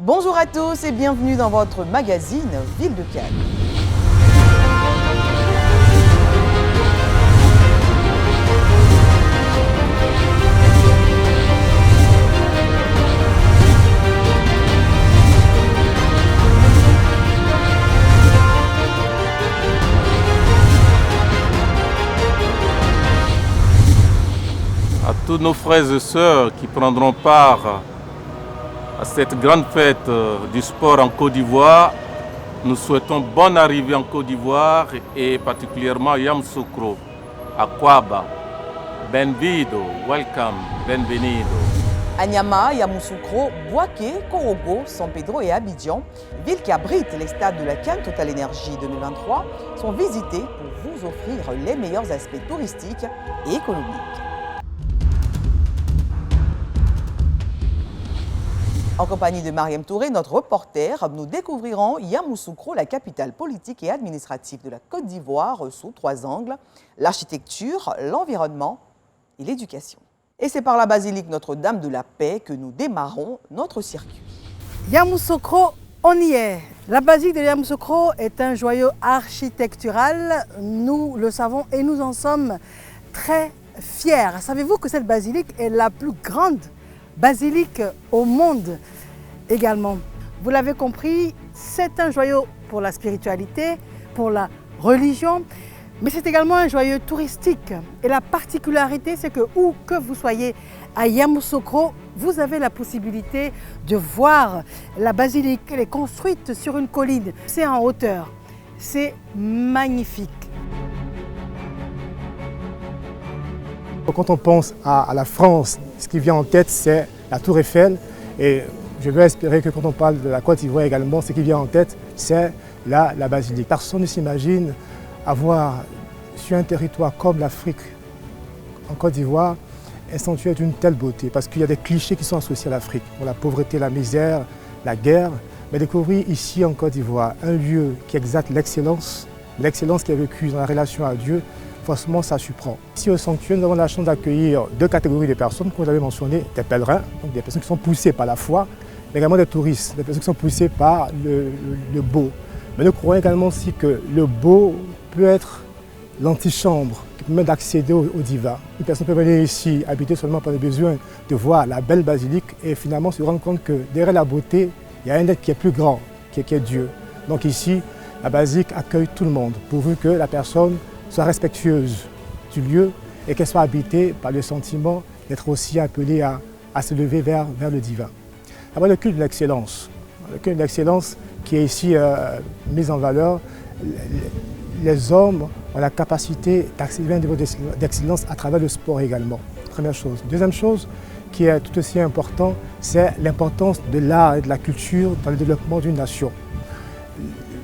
Bonjour à tous et bienvenue dans votre magazine Ville de Cannes. À tous nos frères et sœurs qui prendront part à cette grande fête du sport en Côte d'Ivoire, nous souhaitons bonne arrivée en Côte d'Ivoire et particulièrement Yamoussoukro, à Kouaba. Benvido, welcome, benvenido. À Niama, Yamoussoukro, Bouaké, Korogo, San Pedro et Abidjan, villes qui abritent les stades de la Cannes Total Energy 2023, sont visitées pour vous offrir les meilleurs aspects touristiques et économiques. En compagnie de Mariam Touré, notre reporter, nous découvrirons Yamoussoukro, la capitale politique et administrative de la Côte d'Ivoire, sous 3 angles, l'architecture, l'environnement et l'éducation. Et c'est par la basilique Notre-Dame de la Paix que nous démarrons notre circuit. Yamoussoukro, on y est. La basilique de Yamoussoukro est un joyau architectural, nous le savons et nous en sommes très fiers. Savez-vous que cette basilique est la plus grande basilique au monde également? Vous l'avez compris, c'est un joyau pour la spiritualité, pour la religion, mais c'est également un joyau touristique. Et la particularité, c'est que où que vous soyez à Yamoussoukro, vous avez la possibilité de voir la basilique. Elle est construite sur une colline, c'est en hauteur, c'est magnifique. Quand on pense à la France, ce qui vient en tête, c'est la Tour Eiffel. Et je veux espérer que quand on parle de la Côte d'Ivoire également, ce qui vient en tête, c'est la basilique. Personne ne s'imagine avoir sur un territoire comme l'Afrique, en Côte d'Ivoire, un sanctuaire d'une telle beauté. Parce qu'il y a des clichés qui sont associés à l'Afrique. La pauvreté, la misère, la guerre. Mais découvrir ici en Côte d'Ivoire un lieu qui exalte l'excellence qui est vécue dans la relation à Dieu, forcément, ça surprend. Ici au sanctuaire, nous avons la chance d'accueillir 2 catégories de personnes, comme vous l'avez mentionné, des pèlerins, donc des personnes qui sont poussées par la foi, mais également des touristes, des personnes qui sont poussées par le beau. Mais nous croyons également aussi que le beau peut être l'antichambre, qui permet d'accéder au divin. Une personne peut venir ici, habiter seulement par le besoin de voir la belle basilique et finalement se rendre compte que derrière la beauté, il y a un être qui est plus grand, qui est Dieu. Donc ici, la basilique accueille tout le monde, pourvu que la personne soit respectueuse du lieu et qu'elle soit habitée par le sentiment d'être aussi appelée à se lever vers le divin. Après le culte de l'excellence. Le culte de l'excellence qui est ici mis en valeur, les hommes ont la capacité d'accéder à un niveau d'excellence à travers le sport également. Première chose. Deuxième chose qui est tout aussi important, c'est l'importance de l'art et de la culture dans le développement d'une nation.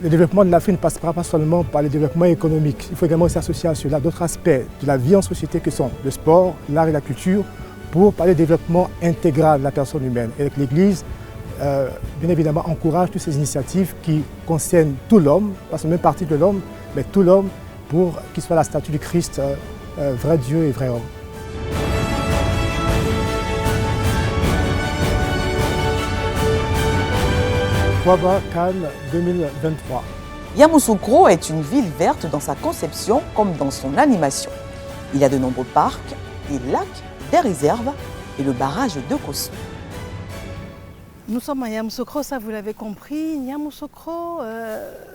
Le développement de l'Afrique ne passera pas seulement par le développement économique. Il faut également s'associer à cela d'autres aspects de la vie en société que sont le sport, l'art et la culture pour parler de développement intégral de la personne humaine. Et l'Église, bien évidemment, encourage toutes ces initiatives qui concernent tout l'homme, pas seulement une partie de l'homme, mais tout l'homme pour qu'il soit la statue du Christ, vrai Dieu et vrai homme. Kouaba Cannes 2023. Yamoussoukro est une ville verte dans sa conception comme dans son animation. Il y a de nombreux parcs, des lacs, des réserves et le barrage de Kossou. Nous sommes à Yamoussoukro, ça vous l'avez compris. Yamoussoukro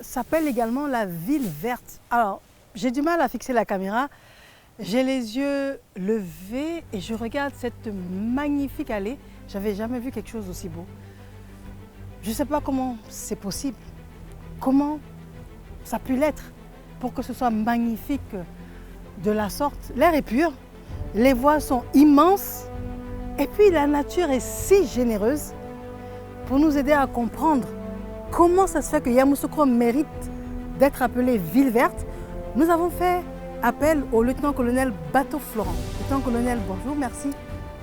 s'appelle également la ville verte. Alors, j'ai du mal à fixer la caméra. J'ai les yeux levés et je regarde cette magnifique allée. J'avais jamais vu quelque chose d'aussi beau. Je ne sais pas comment c'est possible, comment ça a pu l'être pour que ce soit magnifique de la sorte. L'air est pur, les voies sont immenses et puis la nature est si généreuse pour nous aider à comprendre comment ça se fait que Yamoussoukro mérite d'être appelée ville verte. Nous avons fait appel au lieutenant-colonel Bateau Florent. Lieutenant-colonel, bonjour, merci.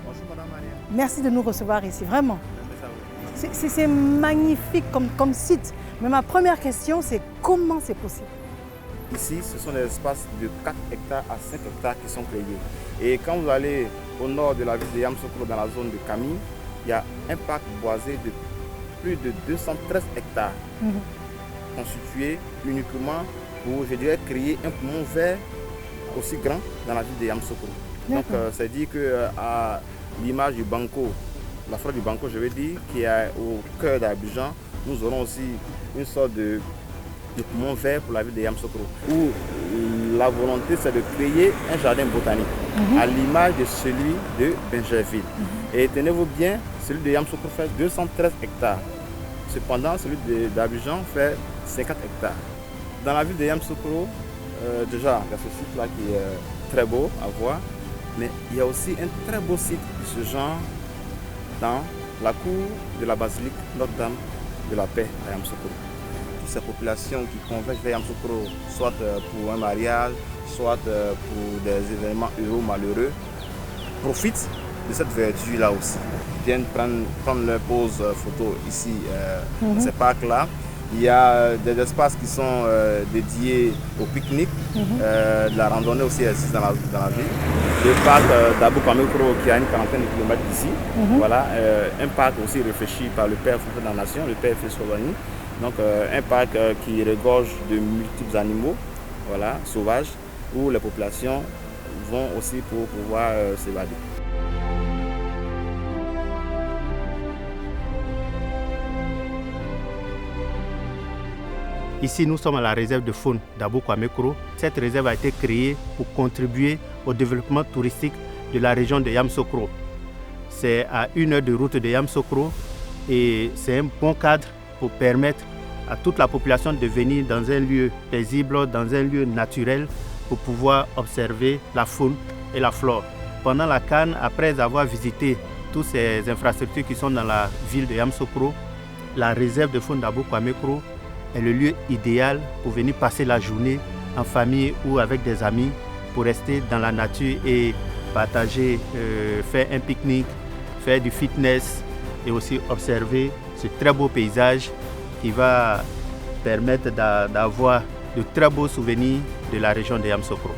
Bonjour Madame Maria. Merci de nous recevoir ici, vraiment. C'est magnifique comme site. Mais ma première question, c'est comment c'est possible? Ici, ce sont des espaces de 4 hectares à 5 hectares qui sont créés. Et quand vous allez au nord de la ville de Yamoussoukro, dans la zone de Camille, il y a un parc boisé de plus de 213 hectares constitués uniquement pour, je dirais, créer un poumon vert aussi grand dans la ville de Yamoussoukro. Donc, c'est dit qu'à l'image du Banco, la flore du Banco, je veux dire, qui est au cœur d'Abidjan, nous aurons aussi une sorte de poumon vert pour la ville de Yamoussoukro, où la volonté, c'est de créer un jardin botanique à l'image de celui de Bingerville. Et tenez-vous bien, celui de Yamoussoukro fait 213 hectares. Cependant, celui d'Abidjan fait 50 hectares. Dans la ville de Yamoussoukro, déjà, il y a ce site-là qui est très beau à voir, mais il y a aussi un très beau site de ce genre dans la cour de la basilique Notre-Dame de la Paix à Yamoussoukro. Toutes ces populations qui convergent vers Yamoussoukro, soit pour un mariage, soit pour des événements heureux ou malheureux, profitent de cette verdure-là aussi. Ils viennent prendre leur pause photo ici, dans ces parcs-là. Il y a des espaces qui sont dédiés au pique-nique, de la randonnée aussi existe dans la ville. Le parc d'Abou Kwame-Kro qui a une quarantaine de kilomètres d'ici. Voilà, un parc aussi réfléchi par le père fondateur de la nation, le père Félix Houphouët-Boigny. Donc un parc qui regorge de multiples animaux, voilà, sauvages, où les populations vont aussi pour pouvoir s'évader. Ici, nous sommes à la réserve de faune d'Abou Kwame-Kro. Cette réserve a été créée pour contribuer au développement touristique de la région de Yamoussoukro. C'est à 1 heure de route de Yamoussoukro et c'est un bon cadre pour permettre à toute la population de venir dans un lieu paisible, dans un lieu naturel pour pouvoir observer la faune et la flore. Pendant la CAN, après avoir visité toutes ces infrastructures qui sont dans la ville de Yamoussoukro, la réserve de faune d'Abou Kwame-Kro est le lieu idéal pour venir passer la journée en famille ou avec des amis pour rester dans la nature et partager, faire un pique-nique, faire du fitness et aussi observer ce très beau paysage qui va permettre d'avoir de très beaux souvenirs de la région de Yamoussoukro.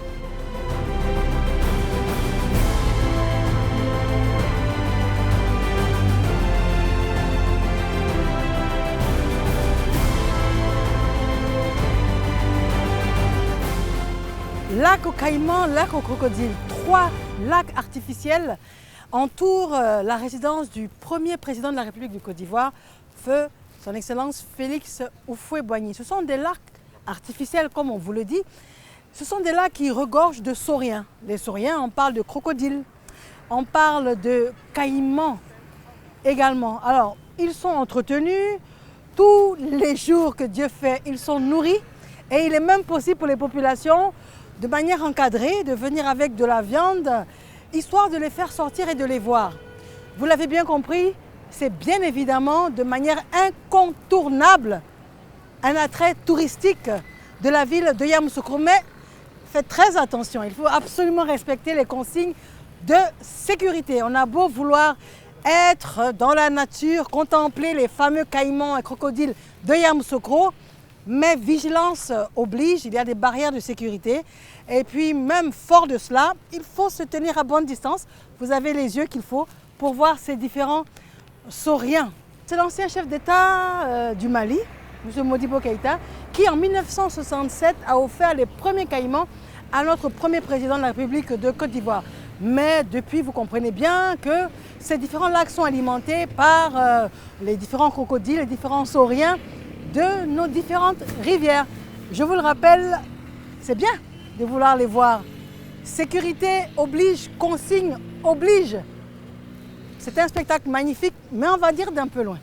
Lac au caïman, lac au crocodile, 3 lacs artificiels entourent la résidence du premier président de la République du Côte d'Ivoire, feu son Excellence Félix Houphouët-Boigny. Ce sont des lacs artificiels, comme on vous le dit. Ce sont des lacs qui regorgent de sauriens. Les sauriens, on parle de crocodiles, on parle de caïmans également. Alors, ils sont entretenus tous les jours que Dieu fait, ils sont nourris et il est même possible pour les populations de manière encadrée, de venir avec de la viande, histoire de les faire sortir et de les voir. Vous l'avez bien compris, c'est bien évidemment de manière incontournable un attrait touristique de la ville de Yamoussoukro. Mais faites très attention, il faut absolument respecter les consignes de sécurité. On a beau vouloir être dans la nature, contempler les fameux caïmans et crocodiles de Yamoussoukro, mais vigilance oblige, il y a des barrières de sécurité. Et puis même fort de cela, il faut se tenir à bonne distance. Vous avez les yeux qu'il faut pour voir ces différents sauriens. C'est l'ancien chef d'État du Mali, M. Modibo Keïta, qui en 1967 a offert les premiers caïmans à notre premier président de la République de Côte d'Ivoire. Mais depuis, vous comprenez bien que ces différents lacs sont alimentés par les différents crocodiles, les différents sauriens de nos différentes rivières. Je vous le rappelle, c'est bien de vouloir les voir. Sécurité oblige, consigne oblige. C'est un spectacle magnifique, mais on va dire d'un peu loin.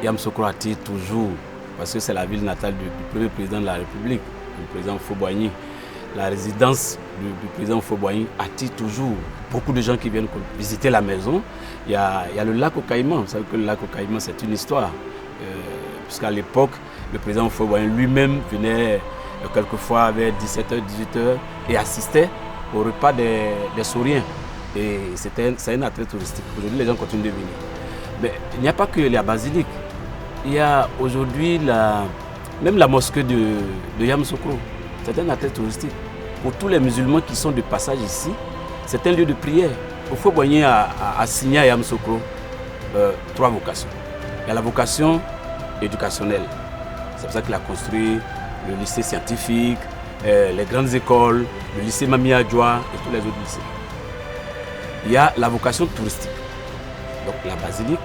Yamoussoukro attire toujours, parce que c'est la ville natale du premier président de la République, le président Houphouët-Boigny. La résidence du président Houphouët-Boigny attire toujours beaucoup de gens qui viennent visiter la maison. Il y a le lac au Caïman. Vous savez que le lac au Caïman, c'est une histoire. Puisqu'à l'époque, le président Houphouët-Boigny lui-même venait quelquefois vers 17h, 18h et assistait au repas des sauriens. Et c'est un attrait touristique. Aujourd'hui, les gens continuent de venir. Mais il n'y a pas que la basilique. Il y a aujourd'hui même la mosquée de Yamoussoukro. C'est un attrait touristique. Pour tous les musulmans qui sont de passage ici, c'est un lieu de prière. Houphouët-Boigny a assigné à Yamoussoukro 3 vocations. Il y a la vocation éducationnelle. C'est pour ça qu'il a construit le lycée scientifique, les grandes écoles, le lycée Mamia Adjoua et tous les autres lycées. Il y a la vocation touristique. Donc la basilique,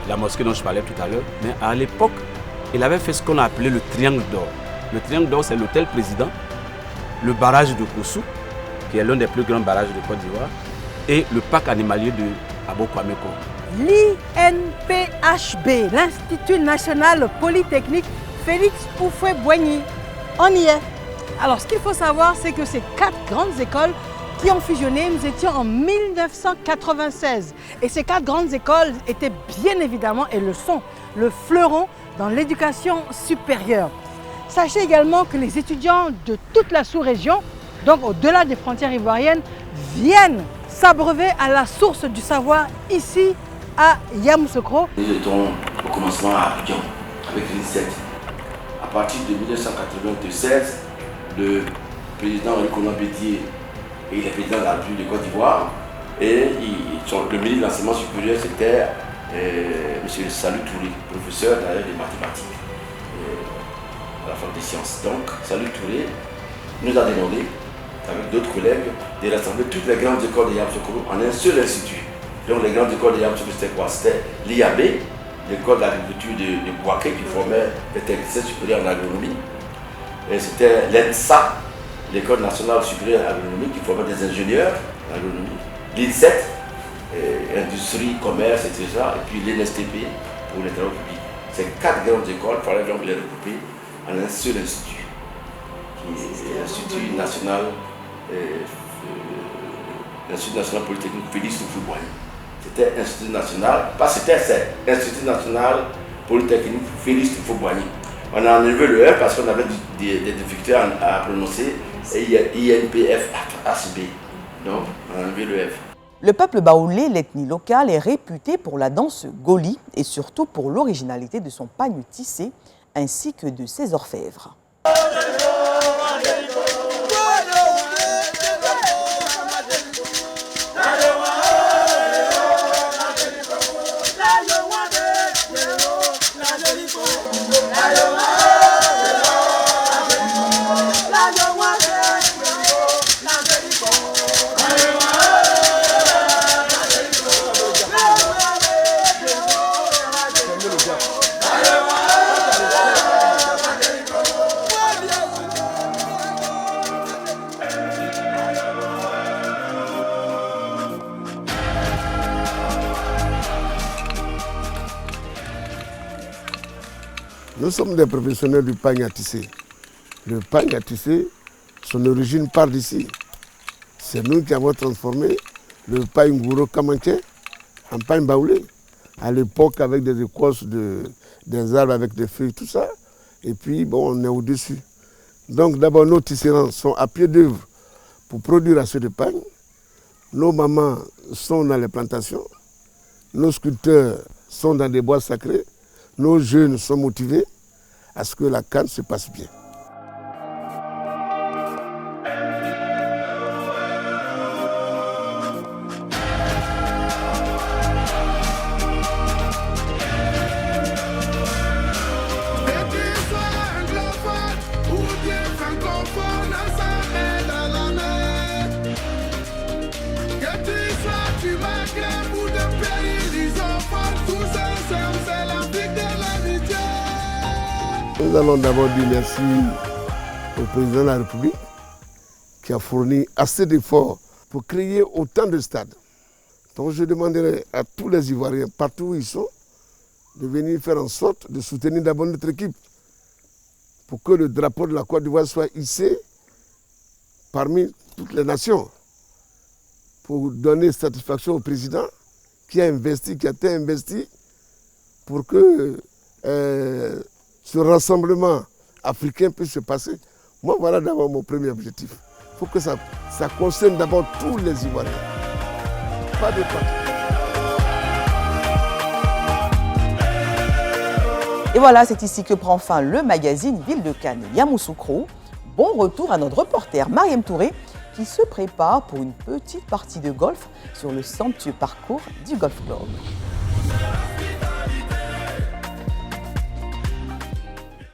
la mosquée dont je parlais tout à l'heure. Mais à l'époque, il avait fait ce qu'on a appelé le triangle d'or. Le triangle d'or, c'est l'hôtel président, le barrage de Koussou, qui est l'un des plus grands barrages de Côte d'Ivoire, et le parc animalier de Abo-Kwame-Koro. L'INPHB, l'Institut national polytechnique Félix Houphouët-Boigny. On y est. Alors, ce qu'il faut savoir, c'est que ces 4 grandes écoles qui ont fusionné, nous étions en 1996. Et ces 4 grandes écoles étaient bien évidemment, et le sont, le fleuron dans l'éducation supérieure. Sachez également que les étudiants de toute la sous-région, donc au-delà des frontières ivoiriennes, viennent s'abreuver à la source du savoir ici à Yamoussoukro. Nous étions au commencement à Abidjan avec l'INSET. À partir de 1996, le président Riconan Bédier et le président de la République de Côte d'Ivoire et le ministre de l'enseignement supérieur, c'était M. Salou Touré, professeur d'ailleurs de mathématiques à la fac des sciences. Donc Salou Touré nous a demandé, avec d'autres collègues, de rassembler toutes les grandes écoles de Yamoussoukro en un seul institut. Donc les grandes écoles de Yamoussoukro, c'était quoi? C'était l'IAB, l'école d'agriculture de Bouaké qui formait des techniciens supérieurs en agronomie. Et c'était l'ENSA, l'école nationale supérieure en agronomie qui formait des ingénieurs en agronomie. L'INSET, industrie, commerce, etc. Et puis l'INSTP pour les travaux publics. Ces 4 grandes écoles, il fallait donc les regrouper en un seul institut, qui est l'Institut national, l'Institut national polytechnique Félix Houphouët-Boigny. C'était Institut national, c'est Institut national polytechnique Félix Houphouët-Boigny. On a enlevé le R parce qu'on avait des difficultés à prononcer, et il y a INPFHB. Donc on a enlevé le F. Le peuple baoulé, l'ethnie locale, est réputé pour la danse goli et surtout pour l'originalité de son pagne tissé ainsi que de ses orfèvres. Nous sommes des professionnels du pagne à tisser. Le pagne à tisser, son origine part d'ici. C'est nous qui avons transformé le pagne gouro kamanché en pagne baoulé. À l'époque, avec des écorces des arbres, avec des feuilles, tout ça. Et puis, bon, on est au-dessus. Donc, d'abord, nos tisserands sont à pied d'œuvre pour produire assez de pagne. Nos mamans sont dans les plantations. Nos sculpteurs sont dans des bois sacrés. Nos jeunes sont motivés à ce que la canne se passe bien. Nous allons d'abord dire merci au président de la République qui a fourni assez d'efforts pour créer autant de stades. Donc je demanderai à tous les Ivoiriens, partout où ils sont, de venir faire en sorte de soutenir d'abord notre équipe pour que le drapeau de la Côte d'Ivoire soit hissé parmi toutes les nations, pour donner satisfaction au président qui a investi, qui a été investi pour que ce rassemblement africain puisse se passer. Moi, voilà d'abord mon premier objectif. Il faut que ça concerne d'abord tous les Ivoiriens. Pas de parti. Et voilà, c'est ici que prend fin le magazine Ville de Cannes Yamoussoukro. Bon retour à notre reporter Mariam Touré qui se préparent pour une petite partie de golf sur le somptueux parcours du Golf Club.